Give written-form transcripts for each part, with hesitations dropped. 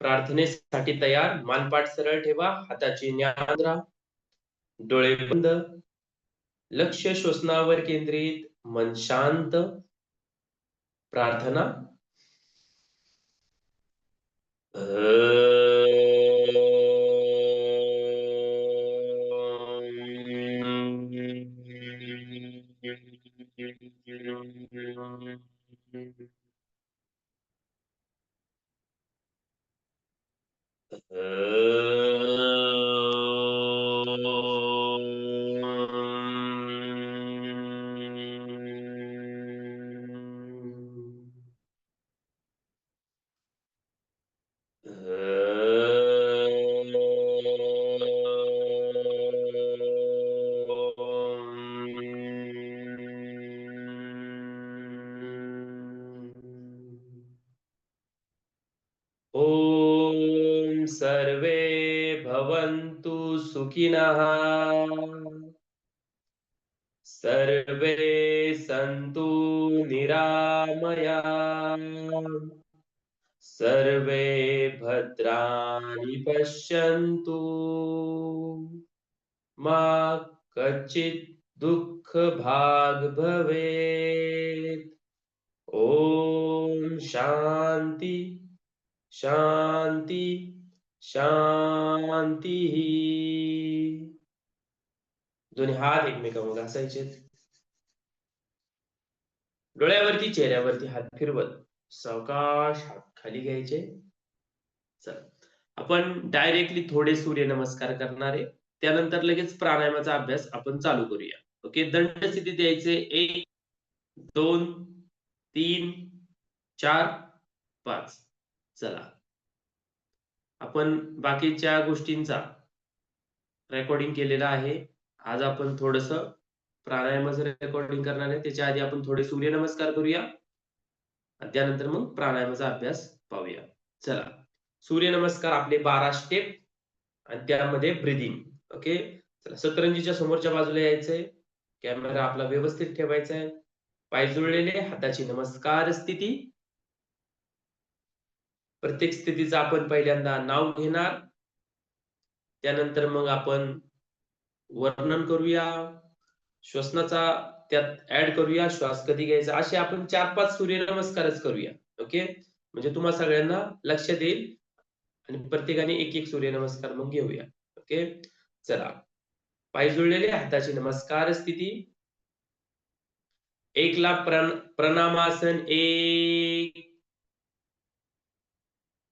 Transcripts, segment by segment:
प्रार्थनेसाठी तयार, मानपाठ सरळ ठेवा, हाताची न्याहांद्रा, डोळे बंद, लक्ष श्वसनावर केंद्रित, मन शांत, प्रार्थना. ओम सर्वे भवन्तु सुखिनः, सर्वे सन्तु निरामयाः, सर्वे भद्राणि पश्यन्तु, मा कच्चित् दुःखभाग् भवेत्. ओम शांती शांती शांती. दोन्ही हात एकमेकांवर घासायचे, डोळ्यावरती चेहऱ्यावरती हात फिरवत सावकाश हात खाली घ्यायचे. चल, आपण डायरेक्टली थोडे सूर्य नमस्कार करणार आहे, त्यानंतर लगेच प्राणायामाचा अभ्यास आपण चालू करूया. ओके, दंड स्थिती द्यायचे. 1 2 3 4 5. चला, आपण बाकीच्या गोष्टींचा रेकॉर्डिंग केलेला आहे. आज आपण थोडस प्राणायामाचं रेकॉर्डिंग करणार आहे. त्याच्या आधी आपण थोडे सूर्यनमस्कार करूया आणि त्यानंतर मग प्राणायामाचा अभ्यास पाहूया. चला, सूर्यनमस्कार आपले 12 स्टेप आणि त्यामध्ये ब्रीदिंग. ओके, चला, सतरंजीच्या समोरच्या बाजूला यायचंय, कॅमेरा आपला व्यवस्थित ठेवायचा आहे, पाय जुळलेले, हाताची नमस्कार स्थिती. प्रत्येक स्थितीचं आपण पहिल्यांदा नाव घेणार, त्यानंतर मग आपण वर्णन करूया, श्वसनाचा त्यात ऍड करूया, श्वास कधी घ्यायचा, असे आपण 4-5 सूर्यनमस्कारच करूया. ओके, म्हणजे तुम्हा सगळ्यांना लक्षात येईल आणि प्रत्येकाने एक एक सूर्यनमस्कार मग घेऊया. ओके, चला, पाय जुळलेले, हाताची नमस्कार स्थिती. 1 ला प्रणामासन 1,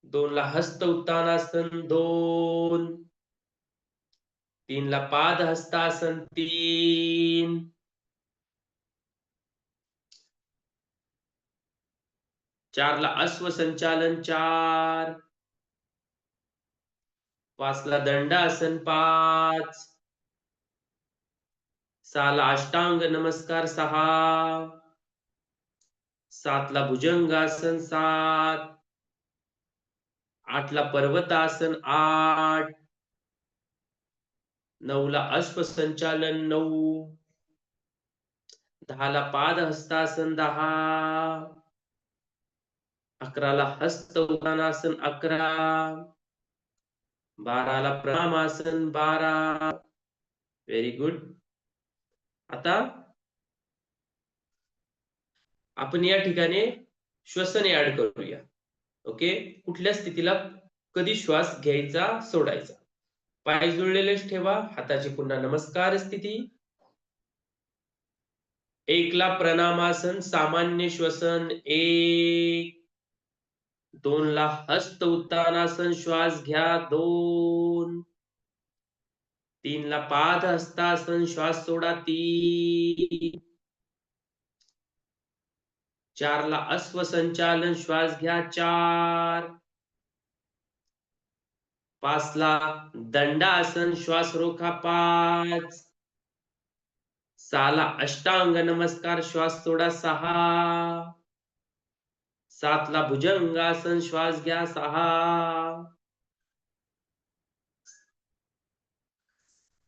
2 ला हस्त उत्तानासन 2, 3 ला पाद हस्तासन 3, 4 ला अश्व संचालन 4, 5 ला दंडासन 5, 6 ला अष्टांग नमस्कार 6, 7 ला भुजंगासन 7, 8 ला पर्वतासन 8, 9 ला अश्व संचालन 9, 10 ला पाद हस्तासन 10, 11 ला हस्त उत्तानासन 11, 12 ला प्रणामासन 12. Very good. आता आपण या ठिकाणी श्वसन ऍड करूया. ओके, कुठल्या स्थितीला कधी श्वास घ्यायचा सोडायचा. पाय जुळलेलेच ठेवा, हाताची पुन्हा नमस्कार स्थिती. 1 ला प्रणामासन सामान्य श्वसन 1, 2 ला हस्त उत्तानासन श्वास घ्या 2, 3 ला पाद हस्तासन श्वास सोडा 3, 4 ला अश्व संचालन श्वास घ्या 4, 5 ला दंडासन श्वास रोखा 5, 6 ला अष्टांग नमस्कार श्वास सोडा 6, 7 ला भुजंगासन श्वास घ्या 6,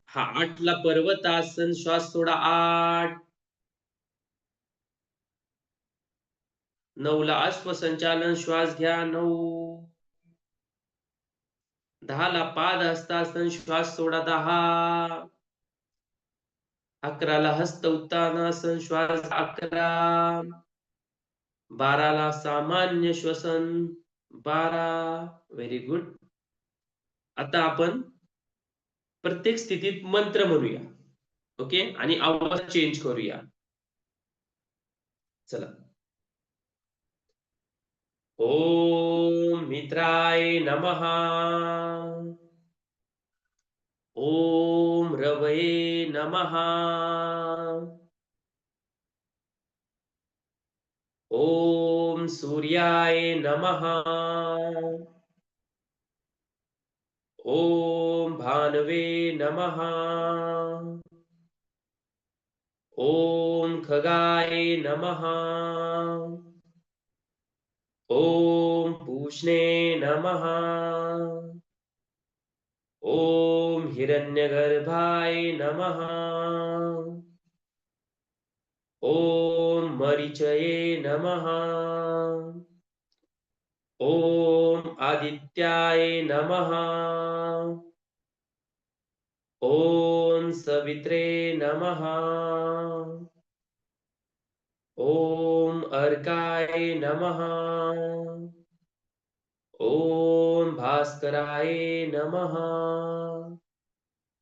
8 ला पर्वतासन श्वास सोडा 8, 9 ला अश्व संचालन श्वास घ्या 9, 10ला पाद हस्तासन श्वास सोडा 10. 11ला हस्त उत्तानासन श्वास 11. 12ला सामान्य श्वसन 12. Very good. आता आपण प्रत्येक स्थितीत मंत्र म्हणूया. ओके, आणि आवाज चेंज करूया. चला. ओम मित्राय नमः. ओम रवये नमः. ओम सूर्याय नमः. ओम भानवे नमः. ओम खगाय नमः. ओम पूष्णे नमः. ओम हिरण्यगर्भाय नमः. ओम मरीचये नमः. ओम आदित्याय नमः. ओम सवित्रे नमः. ओम अर्काय नमः. ओम भास्कराय नमः.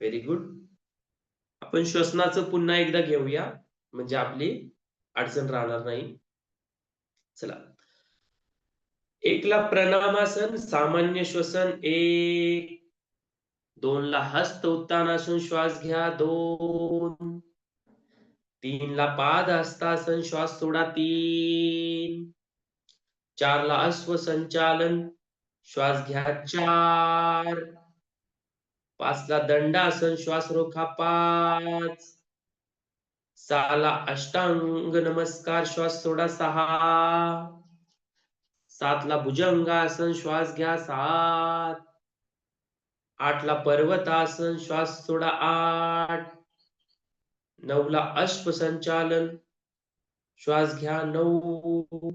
Very good. आपण श्वसनाचं पुन्हा एकदा घेऊया, म्हणजे आपली अडचण राहणार नाही. चला. 1ला प्रणामासन सामान्य श्वसन 1. 2ला हस्त उत्तानासन श्वास घ्या 2. 3ला पाद हस्तासन श्वास सोडा 3. 4ला अश्वसंचालन श्वास घ्या 4. 5ला दंडासन श्वास रोखा 5. 6ला अष्टांग नमस्कार श्वास सोडा 6. 7ला भुजंगासन श्वास घ्या 7. 8ला पर्वतासन श्वास सोडा 8. 9ला अश्वसंचालन श्वास घ्या 9.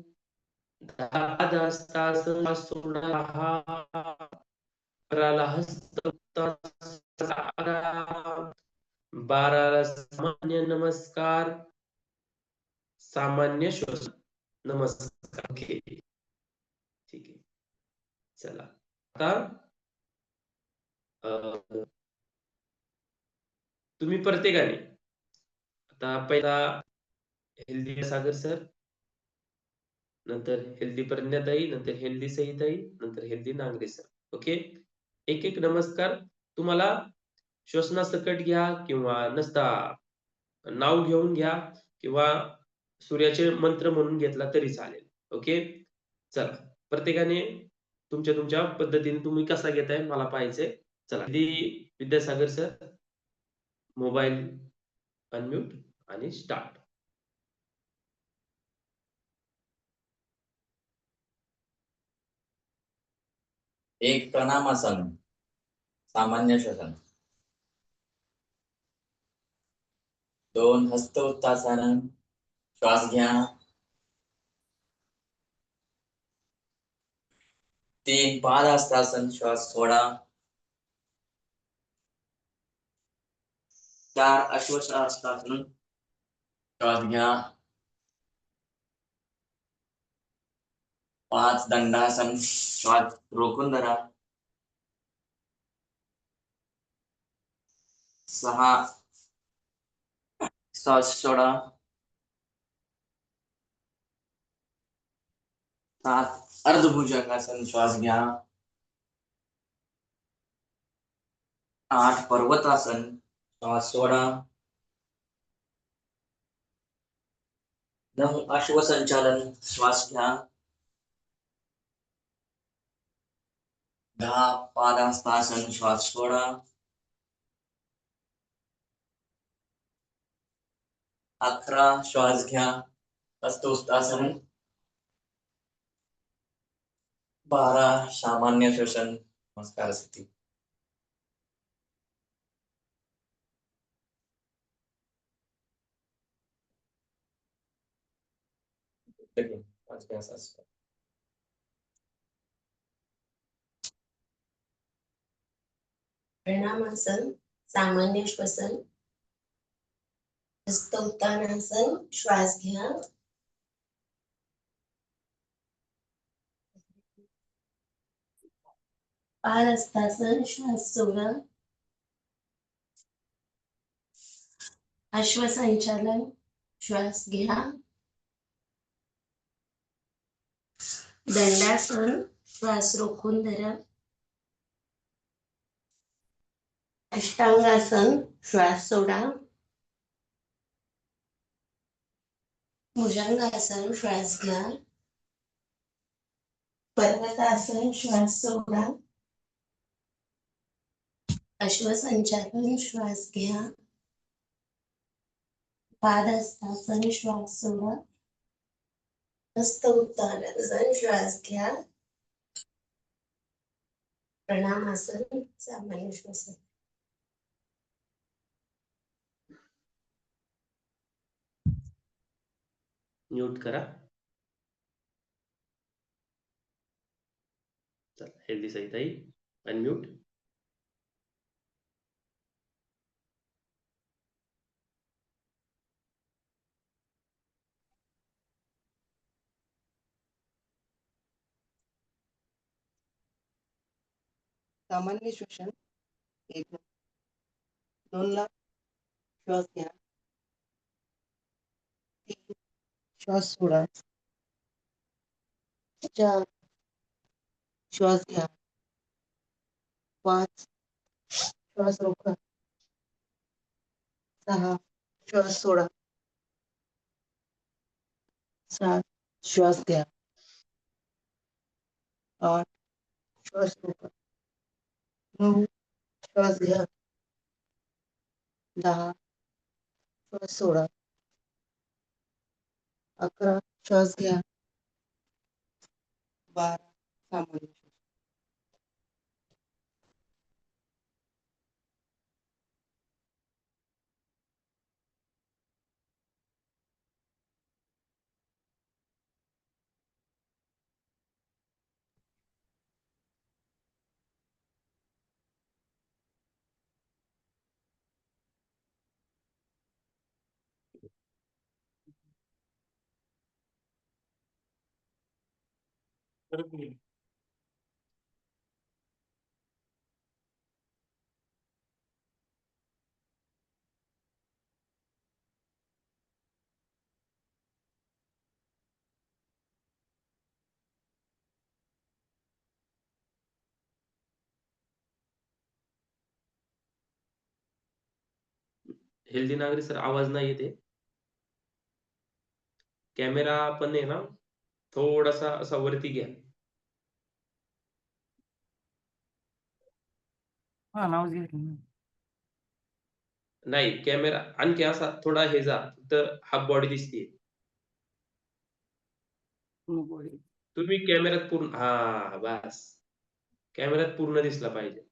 10ला हस्तासन श्वास सोडा 10. 11ला हस्त उत्तानासन 11. 12ला सामान्य नमस्कार, सामान्य श्वसन नमस्कार. ओके, ठीक आहे. चला. आता तुम्ही प्रत्येकाने आता पहिला हेल्दी सागर सर, नंतर हेल्दी प्रज्ञाताई, नंतर हेल्दी सईताई, नंतर हेल्दी नांगरे सर. ओके, एक एक नमस्कार तुम्हाला श्वसनासकट घ्या किंवा नसता नाव घेऊन घ्या किंवा सूर्याचे मंत्र म्हणून घेतला तरी चालेल. ओके, चला. प्रत्येकाने तुमच्या तुमच्या पद्धतीने तुम्ही कसा घेताय मला पाहायचंय. चला. विद्यासागर सर, मोबाईल अनम्यूट आणि स्टार्ट. एक प्रणामासन सामान्य श्वसन. 2 हस्त उत्तानासन श्वास घ्या. 3 पाद हस्तासन श्वास सोडा. 4 अश्वसनासन श्वास घ्या. 5 दंडासन श्वास रोखून धरा. 6 श्वास सोडा. 7 अर्धभुजंगासन श्वास घ्या. 8 पर्वतासन श्वास सोडा. 9 अश्वसंचालन श्वास घ्या. 10 पादहस्तासन श्वास सोडा. 11 श्वास घ्या हस्तोत्तासन. 12 सामान्य श्वसन नमस्कार स्थिती. प्रणामासन सामान्य श्वसन, हस्तोत्तानासन श्वास घ्या, पादहस्तासन श्वास सोडा, अश्वसंचालन श्वास घ्या, दंडासन श्वास रोखून धरा, अष्टांगासन श्वास सोडा, भुजंगासन श्वास घ्या, पर्वतासन श्वास सोडा, अश्वसंचालन श्वास घ्या, पादहस्तासन श्वास सोडा, हस्त उत्तानासन श्वास घ्या, प्रणामासन सामान्य श्वसन. म्यूट करा. चला हेल्दी सहिताई अनम्यूट. सामान्य श्वसन 1 2 ला श्वास घ्या, 3 श्वास सोडा, 4 श्वास घ्या, 5 श्वास रोका, 6 श्वास सोडा, 7 श्वास घ्या, 8 श्वास रोका, 9 श्वास घ्या, 10 श्वास सोडा, 11 श्वास घ्या, 12 सामान्य श्वास. हेल्दी नागरिक सर आवाज नाही येते. कॅमेरा पण आहे ना थोडासा असा वरती घ्या. नाही कॅमेरा आणखी असा थोडा हे जा, तर हाफ बॉडी दिसते. तुम्ही कॅमेऱ्यात पूर्ण हा बस कॅमेऱ्यात पूर्ण दिसला पाहिजे.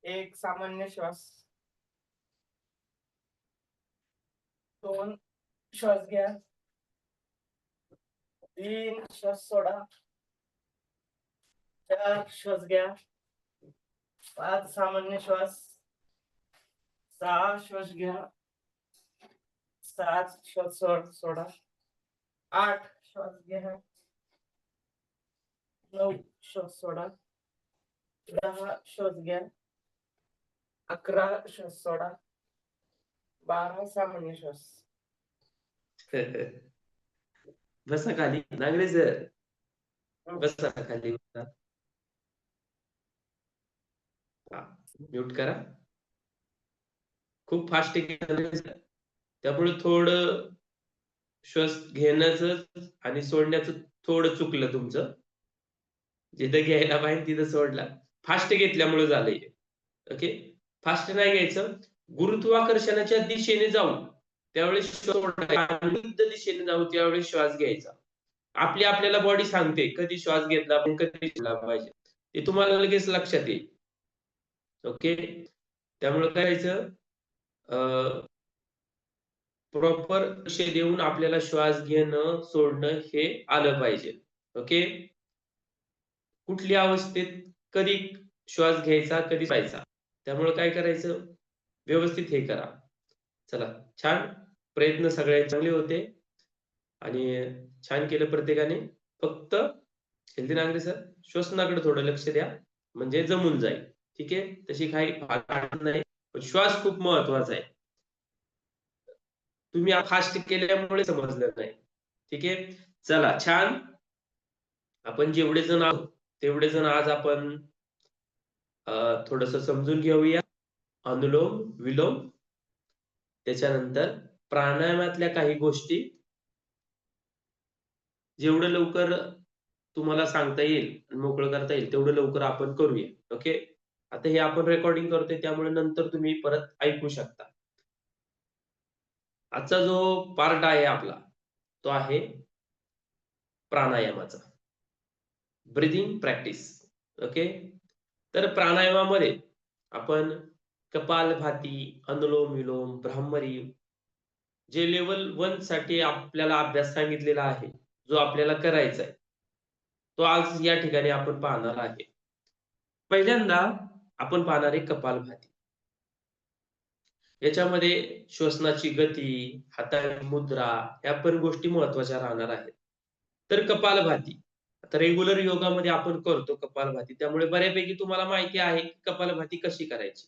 एक सामान्य श्वास, 2 श्वास घ्या, 3 श्वास सोडा, 4 श्वास घ्या, 5 सामान्य श्वास, 6 श्वास घ्या, 7 श्वास सोडा, 8 श्वास घ्या, 9 श्वास सोडा, 10 श्वास घ्या, 11 श्वास सोडा, 12 सामान्य श्वास. बसा खाली नागरे सर, बसा खाली. म्यूट करा. खूप फास्ट त्यामुळे थोडं श्वास घेण्याचं आणि सोडण्याचं थोडं चुकलं तुमचं. जिथं घ्यायला पाहिजे तिथं सोडला, फास्ट घेतल्यामुळे झालंय. ओके, फास्ट नाही घ्यायचं. गुरुत्वाकर्षणाच्या दिशेने जाऊ त्यावेळेस विरुद्ध दिशेने जाऊ त्यावेळेस श्वास घ्यायचा. आपल्याला बॉडी सांगते कधी श्वास घेतला आपण कधी सोडला पाहिजे, ते तुम्हाला लगेच लक्षात येईल. ओके, त्यामुळे काय करायचं, प्रॉपर दिशे देऊन आपल्याला श्वास घेणं सोडणं हे आलं पाहिजे. ओके, कुठल्या अवस्थेत कधी श्वास घ्यायचा कधी सोडायचा. त्यामुळे काय करायचं, व्यवस्थित हे करा. चला, छान. प्रयत्न सगळ्यांचे चांगले होते आणि छान केलं प्रत्येकाने. फक्त हेल्दी नागरिक सर, श्वसनाकडे थोडं लक्ष द्या, म्हणजे जमून जाईल. ठीक आहे, तशी काही अडचण नाही, पण श्वास खूप महत्वाचा आहे. तुम्ही फास्ट केल्यामुळे समजलं नाही. ठीक आहे, चला छान. आपण जेवढे जण आहोत तेवढे जण आज आपण थोडस समजून घेऊया अनुलोम विलोम, त्याच्यानंतर प्राणायामातल्या काही गोष्टी जेवढं लवकर तुम्हाला सांगता येईल मोकळं करता येईल तेवढं लवकर आपण करूया. ओके, आता हे आपण रेकॉर्डिंग करतोय त्यामुळे नंतर तुम्ही परत ऐकू शकता. आजचा जो पार्ट आहे आपला तो आहे प्राणायामाचा, ब्रीदिंग प्रॅक्टिस. ओके, तर प्राणायामामध्ये आपण कपालभाती, अनुलोम विलोम, भ्रामरी, जे लेवल 1 साठी आपल्याला अभ्यास सांगितलेला आहे, जो आपल्याला करायचा आहे, तो आज या ठिकाणी आपण पाहणार आहे. पहिल्यांदा आपण पाहणार आहे कपालभाती. याच्यामध्ये श्वसनाची गती, हाताची मुद्रा या पण गोष्टी महत्वाच्या राहणार आहेत. तर कपालभाती आता रेग्युलर योगामध्ये आपण करतो कपालभाती, त्यामुळे बऱ्यापैकी तुम्हाला माहिती आहे की कपालभाती कशी करायची.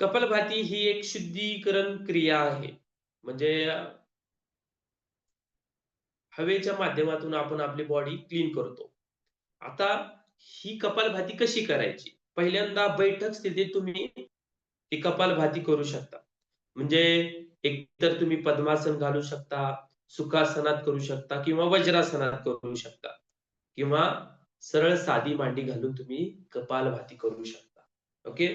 कपालभाती ही एक शुद्धीकरण क्रिया आहे, म्हणजे हवेच्या माध्यमातून आपण आपली बॉडी क्लीन करतो. आता ही कपालभाती कशी करायची, पहिल्यांदा बैठक स्थितीत तुम्ही ही कपालभाती करू शकता. म्हणजे एकतर तुम्ही पद्मासन घालू शकता, सुखासनात करू शकता किंवा वज्रासनात करू शकता, किंवा सरळ साधी मांडी घालून तुम्ही कपालभाती करू शकता. ओके,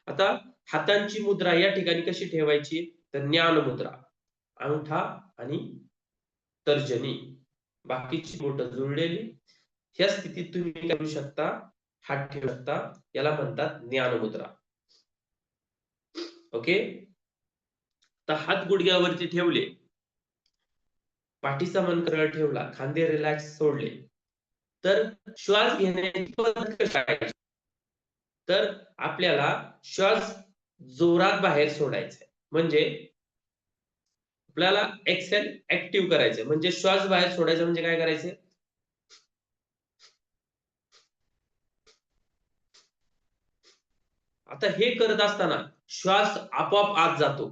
आता हातांची मुद्रा या ठिकाणी कशी ठेवायची, तर ज्ञान मुद्रा, अंगठा आणि तर्जनी, बाकीची बोटं जुळलेली, ह्या स्थितीत तुम्ही करू शकता, हात ठेवू शकता. याला म्हणतात ज्ञान मुद्रा. ओके, तर हात गुडघ्यावरती ठेवले, पाठीचा मान सरळ ठेवला, खांदे रिलॅक्स सोडले, तर श्वास घेण्याची पद्धत कशी आहे, तर आपल्याला श्वास जोरात बाहेर सोडायचा आहे. म्हणजे आपल्याला एक्सेल ऍक्टिव्ह करायचंय, म्हणजे श्वास बाहेर सोडायचा म्हणजे काय करायचंय, आता हे करत असताना श्वास आपोआप आत जातो.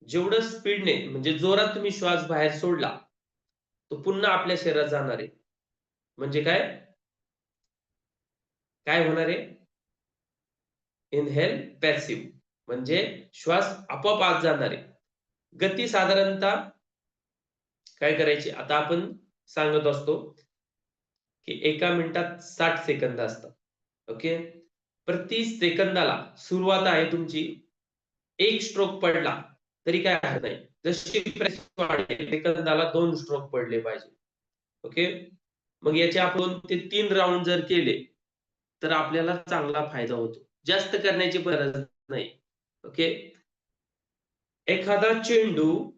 जेवढं स्पीडने म्हणजे जोरात तुम्ही श्वास बाहेर सोडला तो पुन्हा आपल्या शरीरात जाणार आहे. म्हणजे काय काय होणार आहे, इनहेल पॅसिव्ह, म्हणजे श्वास आपोआप आत जाणार आहे. गती साधारणतः काय करायची, आता आपण सांगत असतो की एका मिनिटात 60 सेकंद असतात. ओके, प्रति सेकंदाला सुरुवात आहे तुमची, एक स्ट्रोक पडला तरी काय हरकत नाही. जशी सेकंदाला 2 स्ट्रोक पडले पाहिजे. ओके, मग याचे आपण ते 3 राऊंड जर केले तर आपल्याला चांगला फायदा होतो. जास्त करण्याची गरज नाही. ओके, एखादा चेंडू,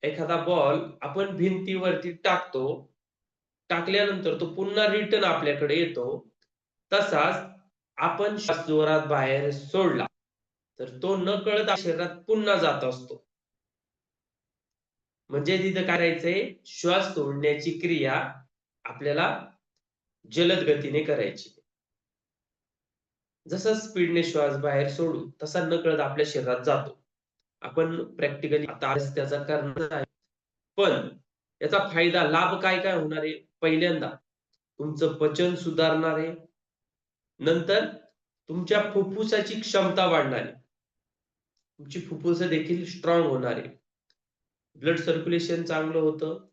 एखादा बॉल आपण भिंतीवरती टाकतो, टाकल्यानंतर तो पुन्हा रिटर्न आपल्याकडे येतो. तसाच आपण श्वास जोरात बाहेर सोडला तर तो नकळत शरीरात पुन्हा जात असतो. म्हणजे तिथं करायचंय, श्वास सोडण्याची क्रिया आपल्याला जलद गतीने करायची. जसा स्पीडने श्वास बाहेर सोडू तसा नकळत आपल्या शरीरात जातो. आपण प्रॅक्टिकली आता त्याचा करणार आहे, पण याचा फायदा लाभ काय काय होणार आहे, पहिल्यांदा तुमचं पचन सुधारणार आहे, नंतर तुमच्या फुफ्फुसाची क्षमता वाढणार आहे, तुमची फुफ्फुस देखील स्ट्रॉंग होणार आहे, ब्लड सर्क्युलेशन चांगलं होतं,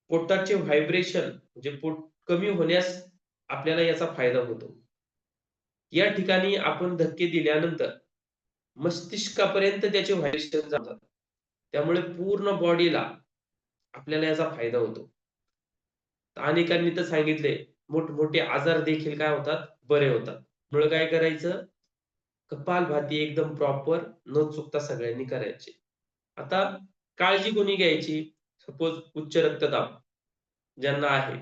पोटाचे व्हायब्रेशन म्हणजे पोट कमी होण्यास आपल्याला याचा फायदा होतो. या ठिकाणी आपण धक्के दिल्यानंतर मस्तिष्कापर्यंत त्याचे व्हायब्रेशन जातात, त्यामुळे पूर्ण बॉडीला आपल्याला याचा फायदा होतो. अनेकांनी तर सांगितले मोठमोठे आजार देखील काय होतात, बरे होतात. त्यामुळे काय करायचं, कपालभाती एकदम प्रॉपर न चुकता सगळ्यांनी करायची. आता काळजी कोणी घ्यायची, सपोज उच्च रक्तदाब ज्यांना आहे,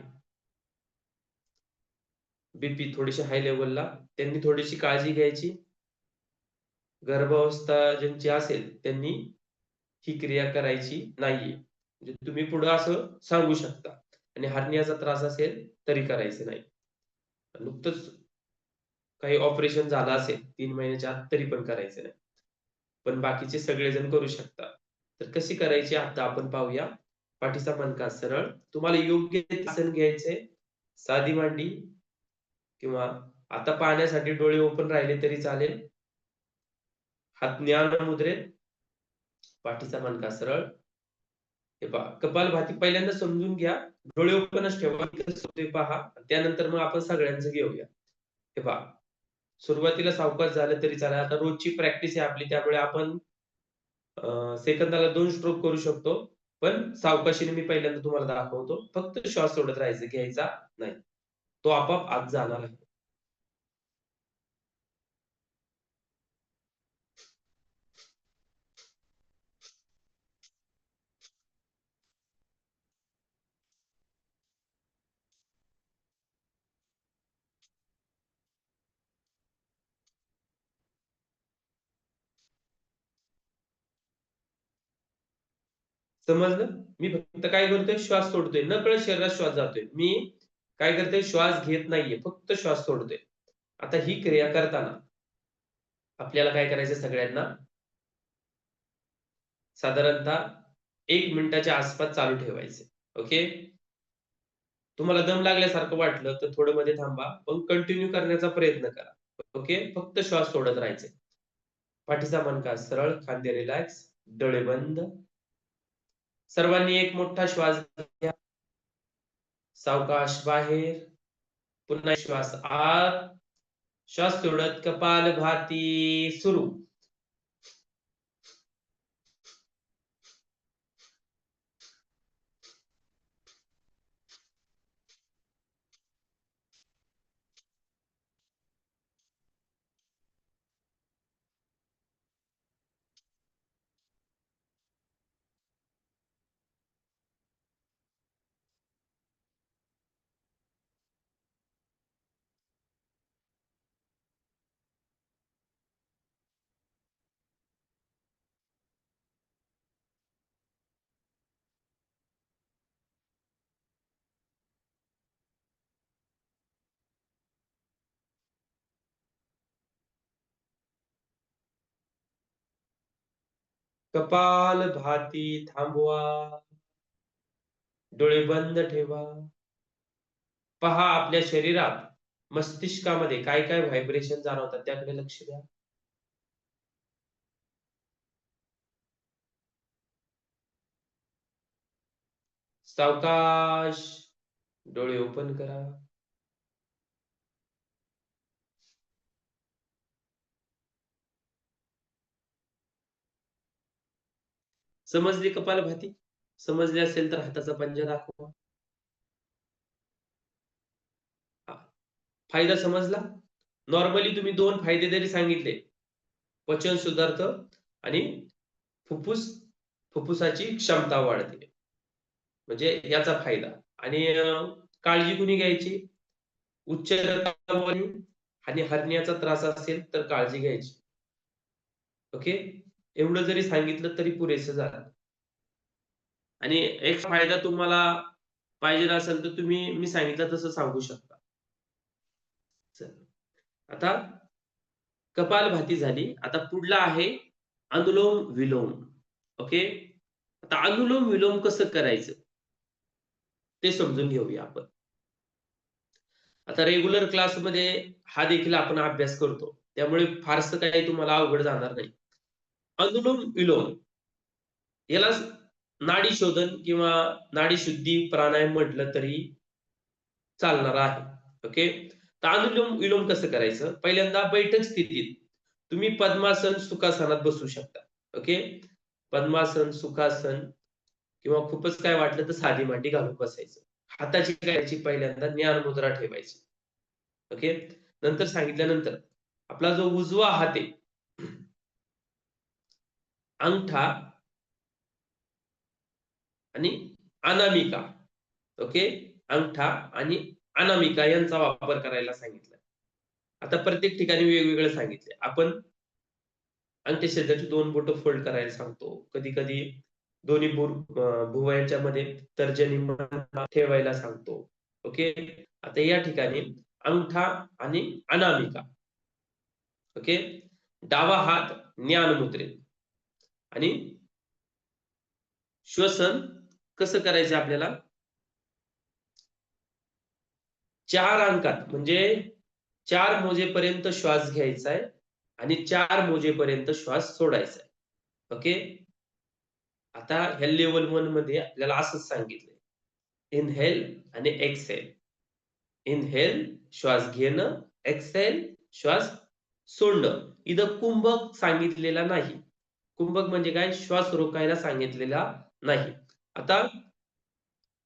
बीपी थोडीशी हाय लेवलला, त्यांनी थोडीशी काळजी घ्यायची. गर्भावस्था ज्यांची असेल त्यांनी ही क्रिया करायची नाहीये. म्हणजे तुम्ही पुढे असं सांगू शकता. आणि हर्नियाचा त्रास असेल तरी करायचं नाही. नुकतंच काही ऑपरेशन झालं असेल 3 महिन्याच्या आत तरी पण करायचं नाही. पण बाकीचे सगळेजण करू शकतात. तर कशी करायची आता आपण पाहूया. पाठीचा मणका सरळ. तुम्हाला योग्य ते आसन घ्यायचंय. साधी मांडी किंवा आता पाहण्यासाठी डोळे ओपन राहिले तरी चालेल. हात ज्ञान मुद्रेत, पाठीचा मणका सरळ. हे पहा, कपालभाती पहिल्यांदा समजून घ्या. डोळे ओपनच ठेवा. इथं होतंय पहा. त्यानंतर मग आपण सगळ्यांचं घेऊया. हे पहा, सुरुवातीला सावकाश झालं तरी चालेल. आता रोजची प्रॅक्टिस आहे आपली, त्यामुळे आपण सेकंदाला 2 स्ट्रोक करू शकतो. पण सावकाशीने मी पहिल्यांदा तुम्हाला दाखवतो. फक्त श्वास सोडत राहायचं, घ्यायचा नाही. तो आपोआप आत जाणार आहे. समजलं? मी फक्त काय करतोय, श्वास सोडतोय. नकळत शरीरात श्वास जातोय. मी काय करतोय, श्वास घेत नाहीये, फक्त श्वास सोडतोय. आता ही क्रिया करताना आपल्याला काय करायचं, सगळ्यांना साधारणतः 1 मिनिटाच्या आसपास चालू ठेवायचे. ओके. तुम्हाला दम लागल्यासारखं वाटलं तर थोडं मध्ये थांबा, पण कंटिन्यू करण्याचा प्रयत्न करा. ओके. फक्त श्वास सोडत राहायचे. पाठीचा मणका सरळ, खांदे रिलॅक्स, डोळे बंद. सर्वांनी एक मोठा श्वास घ्या. सावकाश बाहेर. पुन्हा श्वास आत. श्वास सोडत कपालभाती सुरू. कपालभाती थांबवा. डोळे बंद ठेवा. पहा आपल्या शरीरात, मस्तिष्कामध्ये काय काय व्हायब्रेशन जाणवतात त्याकडे लक्ष द्या. सावकाश डोळे ओपन करा. समजली कपालभाती? समजली असेल तर हाताचा पंजा दाखवा. हा. फायदा समजला? नॉर्मली तुम्ही 2 फायदे जरी सांगितले, पचन सुधारतं आणि फुफ्फुसाची क्षमता वाढते. म्हणजे याचा फायदा. आणि काळजी कुणी घ्यायची? उच्च रक्तदाब आणि हर्नियाचा त्रास असेल तर काळजी घ्यायची. ओके. एवढं जरी सांगितलं तरी पुरेसं झालं. आणि एक फायदा तुम्हाला पाहिजे असेल तर तुम्ही मी सांगितलं तसं सांगू शकता. चल. आता कपालभाती झाली. आता पुढला आहे अनुलोम विलोम. ओके. आता अनुलोम विलोम कसं करायचं ते समजून घेऊया आपण. आता रेग्युलर क्लासमध्ये हा देखील आपण अभ्यास करतो. त्यामुळे फारसं काही तुम्हाला अवघड जाणार नाही. अनुलोम विलोम याला नाडी शोधन किंवा नाडी शुद्धी प्राणायाम म्हटलं तरी चालणार आहे. ओके. तर अनुलोम विलोम कसं करायचं? पहिल्यांदा बैठक स्थितीत तुम्ही पद्मासन, सुखासनात बसू शकता. ओके. पद्मासन, सुखासन किंवा खूपच काय वाटलं तर साधी मांडी घालून बसायचं. हाताची करायची पहिल्यांदा ज्ञान मुद्रा ठेवायची. ओके. नंतर सांगितल्यानंतर आपला जो उजवा हात आहे, अंगठा आणि अनामिका. ओके. अंगठा आणि अनामिका यांचा वापर करायला सांगितलाय. आता प्रत्येक ठिकाणी वेगवेगळं सांगितलंय. आपण अंत्यछेदाची 2 बोटं फोल्ड करायला सांगतो. कधी कधी दोन्ही भुवयांच्या मध्ये तर्जनी मान ठेवायला सांगतो. ओके. आता या ठिकाणी अंगठा आणि अनामिका. ओके. डावा हात ज्ञान मुद्रेत आणि श्वसन कसं करायचं आपल्याला 4 अंकात म्हणजे 4 मोजेपर्यंत श्वास घ्यायचा आहे आणि 4 मोजेपर्यंत श्वास सोडायचा आहे. ओके. आता ह्या लेवल 1 मध्ये आपल्याला असंच सांगितलंय. इनहेल आणि एक्सहेल. इनहेल श्वास घेणं, एक्सहेल श्वास सोडणं. इथं कुंभक सांगितलेला नाही. कुंभक म्हणजे काय? श्वास रोकायला सांगितलेला नाही. आता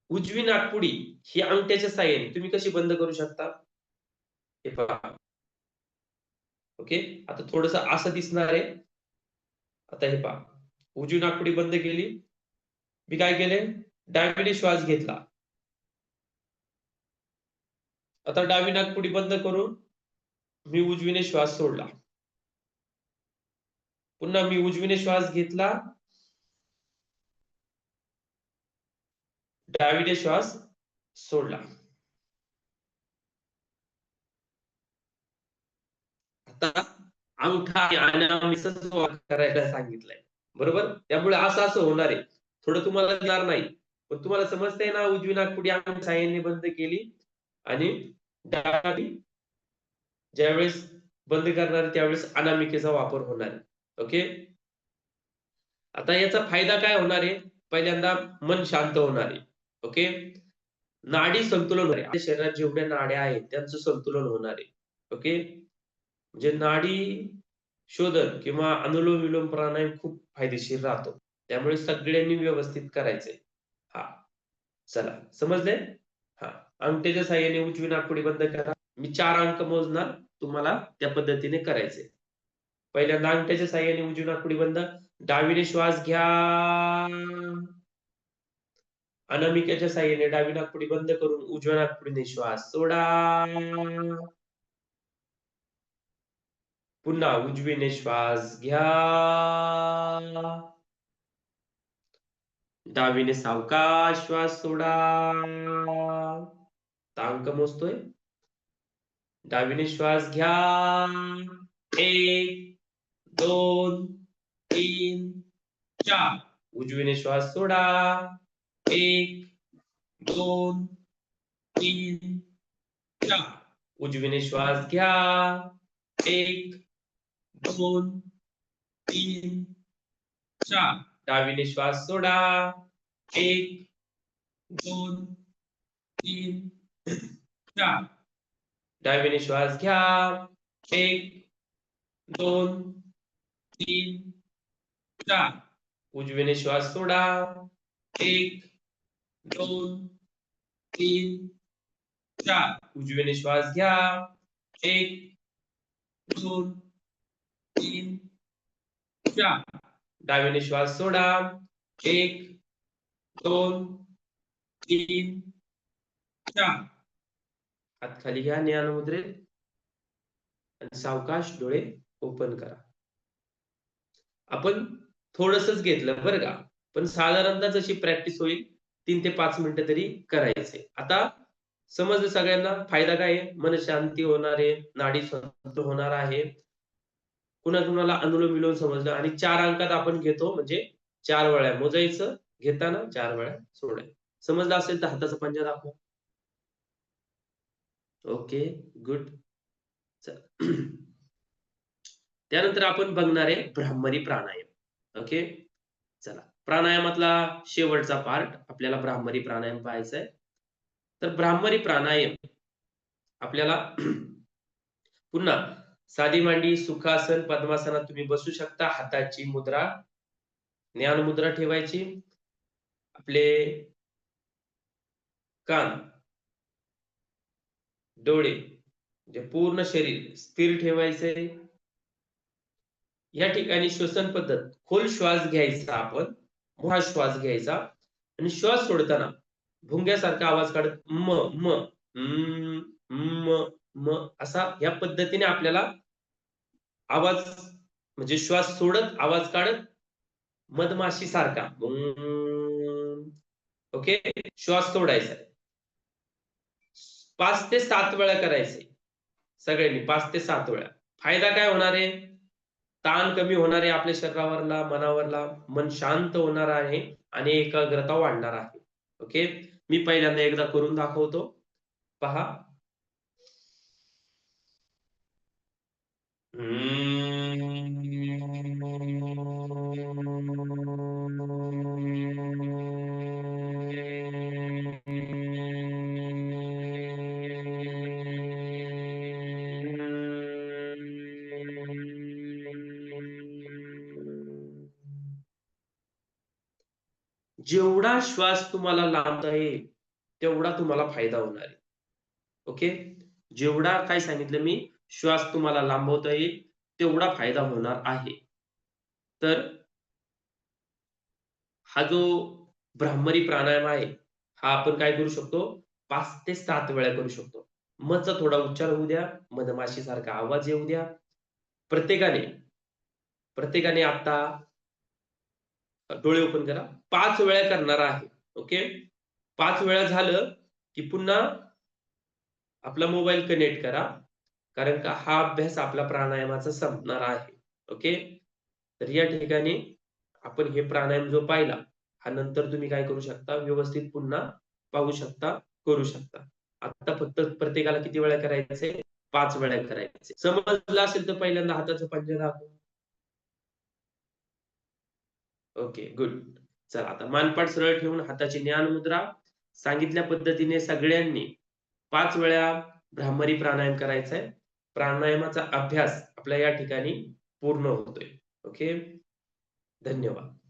उजवी नाकपुडी ही अंगठ्याच्या साहाय्याने तुम्ही कशी बंद करू शकता? हे पहा. ओके. आता थोडस असं दिसणार आहे. आता हे पहा. उजवी नाकपुडी बंद केली. मी काय केले? डावीने श्वास घेतला. आता डावी नाकपुडी बंद करून मी उजवीने श्वास सोडला. पुन्हा मी उजवीने श्वास घेतला. डावीने श्वास सोडला. आता अंगठा आणि अनामिकाचा वापर करायला सांगितलंय. बरोबर? त्यामुळे असं होणार आहे. थोडं तुम्हाला कळणार नाही. पण तुम्हाला समजतंय ना, उजवी नाकपुडी अंगठ्याच्या साहाय्याने बंद केली आणि डावी ज्यावेळेस बंद करणार त्यावेळेस अनामिकेचा वापर होणार आहे. ओके. आता याचा फायदा काय होणार आहे? पहिल्यांदा मन शांत होणार आहे. ओके. नाडी संतुलन होणार आहे. आपल्या शरीरात जेवढ्या नाड्या आहेत त्यांचं संतुलन होणार आहे. ओके. म्हणजे नाडी शोधन किंवा अनुलोम विलोम प्राणायाम खूप फायदेशीर राहतो. त्यामुळे सगळ्यांनी व्यवस्थित करायचंय. हा. चला समजले? हा. अंगठ्याच्या साहाय्याने उजवी नाकपुडी बंद करा. मी 4 अंक मोजणार. तुम्हाला त्या पद्धतीने करायचंय. पहिल्यांदा अंगठ्याच्या साहाय्याने उजवी नाकपुडी बंद. डावीने श्वास घ्या. अनामिकेच्या साहाय्याने डावी नाकपुडी बंद करून उजव्या नाकपुडीने श्वास सोडा. पुन्हा उजवीने श्वास घ्या. डावीने सावकाश श्वास सोडा. अंक मोजतोय. डावीने श्वास घ्या. 1 2 3 4. उजवीने श्वास सोडा. 1 2 3 4. उजवीने श्वास घ्या. 1 2 3 4. डावीने श्वास सोडा. 1 2 3 4. डावीने श्वास घ्या. 1 2 3 4. उजवीने श्वास सोडा. 1 2 3 4. उजवीने श्वास घ्या. 1 2 3 4. डावीने श्वास सोडा. 1 2 3 4. हात खाली घ्या ज्ञान मुद्रेत आणि सावकाश डोळे ओपन करा. आपण थोडंसंच घेतलं बरं का, पण साधारणतः जशी प्रॅक्टिस होईल 3 ते 5 मिनिटं तरी करायचे. आता समजलं सगळ्यांना फायदा काय आहे? मन शांती होणार आहे, नाडी संतुलन होणार आहे. कुणाला अनुलोम विलोम समजलं आणि 4 अंकात आपण घेतो म्हणजे 4 वेळा मोजायचं, घेताना 4 वेळा सोडायचं. समजलं असेल तर हाताचा पंजा दाखवा. Okay good. त्यानंतर आपण बघणार आहे ब्राह्मरी प्राणायाम. ओके. चला प्राणायामातला शेवटचा पार्ट आपल्याला ब्राह्मरी प्राणायाम पाहायचा आहे. तर ब्राह्मरी प्राणायाम आपल्याला पुन्हा साधी मांडी, सुखासन, पद्मासनात तुम्ही बसू शकता. हाताची मुद्रा ज्ञान मुद्रा ठेवायची. आपले कान, डोळे म्हणजे पूर्ण शरीर स्थिर ठेवायचे. या ठिकाणी श्वसन पद्धत, खोल श्वास घ्यायचा, आपण मोठा श्वास घ्यायचा आणि श्वास सोडताना भुंग्यासारखा आवाज काढत म म म असा या पद्धतीने आपल्याला आवाज म्हणजे श्वास सोडत आवाज काढत मधमाशी सारखा ओके श्वास सोडायचा 5 ते 7 वेळा करायचे सगळ्यांनी 5 ते 7 वेळा. फायदा काय होणार आहे? ताण कमी होणार आहे आपल्या शरीरावरला, मनावरला, मन शांत होणार आहे आणि एकाग्रता वाढणार आहे. ओके. मी पहिल्यांदा एकदा करून दाखवतो. पहा. जेवढा श्वास तुम्हाला लांबता येईल तेवढा तुम्हाला फायदा होणार आहे. ओके. जेवढा काय सांगितलं मी श्वास तुम्हाला लांबवता येईल तेवढा फायदा होणार आहे. तर हा जो भ्रामरी प्राणायाम आहे हा आपण काय करू शकतो 5 ते 7 वेळा करू शकतो. मचा थोडा उच्चार होऊ द्या, मधमाशी सारखा आवाज येऊ द्या. प्रत्येकाने आता डोळे ओपन करा. 5 वेळा करणार आहे. ओके. 5 वेळा झालं की पुन्हा आपला मोबाईल कनेक्ट करा. कारण का हा अभ्यास आपला प्राणायामाचा संपणार आहे. ओके. तर या ठिकाणी आपण हे प्राणायाम जो पाहिला हा नंतर तुम्ही काय करू शकता व्यवस्थित पुन्हा पाहू शकता, करू शकता. आता फक्त प्रत्येकाला किती वेळा करायचे 5 वेळा करायचे. समजलं असेल तर पहिल्यांदा हाताचा पंजा दाखवा. Okay good. चला आता मानपाट सरळ ठेवून हाताची ज्ञान मुद्रा सांगितल्या पद्धतीने सगळ्यांनी 5 वेळा भ्रामरी प्राणायाम करायचा आहे. प्राणायामाचा अभ्यास आपल्या या ठिकाणी पूर्ण होतोय. ओके. धन्यवाद.